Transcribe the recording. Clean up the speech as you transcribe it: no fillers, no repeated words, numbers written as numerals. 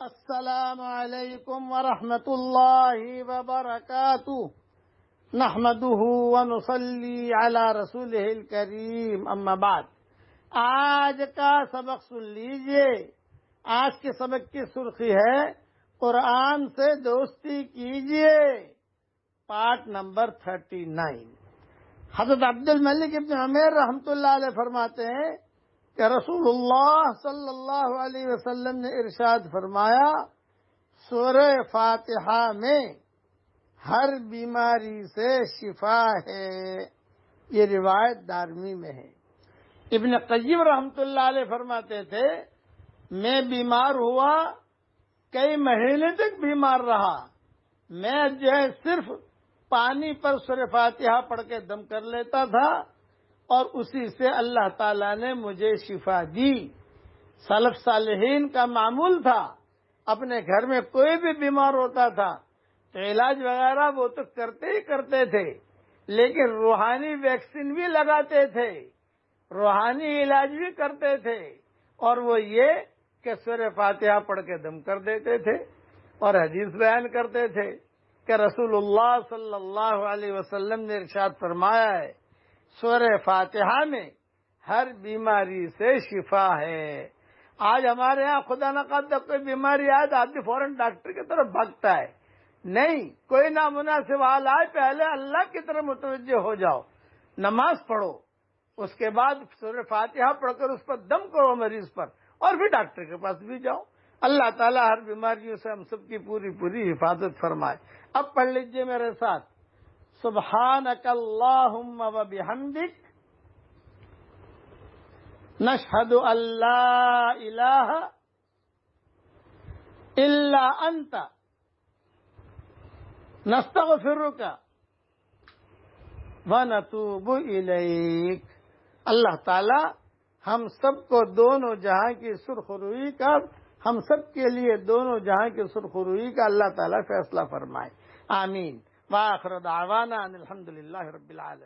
السلام علیکم ورحمۃ اللہ وبرکاتہ نحمده ونصلی علی رسولہ الکریم اما بعد۔ آج کا سبق سن لیجئے۔ آج کے سبق کی سرخی ہے قرآن سے دوستی کیجئے، پارٹ نمبر 39۔ حضرت عبد الملک ابن عمیر رحمۃ اللہ علیہ فرماتے ہیں کہ رسول اللہ صلی اللہ علیہ وسلم نے ارشاد فرمایا، سورہ فاتحہ میں ہر بیماری سے شفا ہے۔ یہ روایت دارمی میں ہے۔ ابن قیم رحمۃ اللہ علیہ فرماتے تھے، میں بیمار ہوا، کئی مہینے تک بیمار رہا، میں صرف پانی پر سورہ فاتحہ پڑھ کے دم کر لیتا تھا اور اسی سے اللہ تعالیٰ نے مجھے شفا دی۔ سلف صالحین کا معمول تھا، اپنے گھر میں کوئی بھی بیمار ہوتا تھا تو علاج وغیرہ وہ تو کرتے ہی کرتے تھے، لیکن روحانی ویکسین بھی لگاتے تھے، روحانی علاج بھی کرتے تھے، اور وہ یہ کہ سورہ فاتحہ پڑھ کے دم کر دیتے تھے اور حدیث بیان کرتے تھے کہ رسول اللہ صلی اللہ علیہ وسلم نے ارشاد فرمایا ہے، سورہ فاتحہ میں ہر بیماری سے شفا ہے۔ آج ہمارے ہاں خدا نخواستہ کوئی بیماری آئے تو آدمی فوراً ڈاکٹر کی طرف بھاگتا ہے۔ نہیں، کوئی نامناسب حال آئے پہلے اللہ کی طرف متوجہ ہو جاؤ، نماز پڑھو، اس کے بعد سورہ فاتحہ پڑھ کر اس پر دم کرو مریض پر، اور پھر ڈاکٹر کے پاس بھی جاؤ۔ اللہ تعالیٰ ہر بیماریوں سے ہم سب کی پوری حفاظت فرمائے۔ اب پڑھ لیجئے میرے ساتھ، سبحانک اللہم وبحمدک نشہد ان لا الہ الا انت نستغفرک ونتوب الیک۔ اللہ تعالی ہم سب کو دونوں جہاں کی سرخ روئی کا، ہم سب کے لیے دونوں جہاں کی سرخ روئی کا اللہ تعالی فیصلہ فرمائے، آمین۔ وآخر دعوانا ان الحمد للہ رب العالمین۔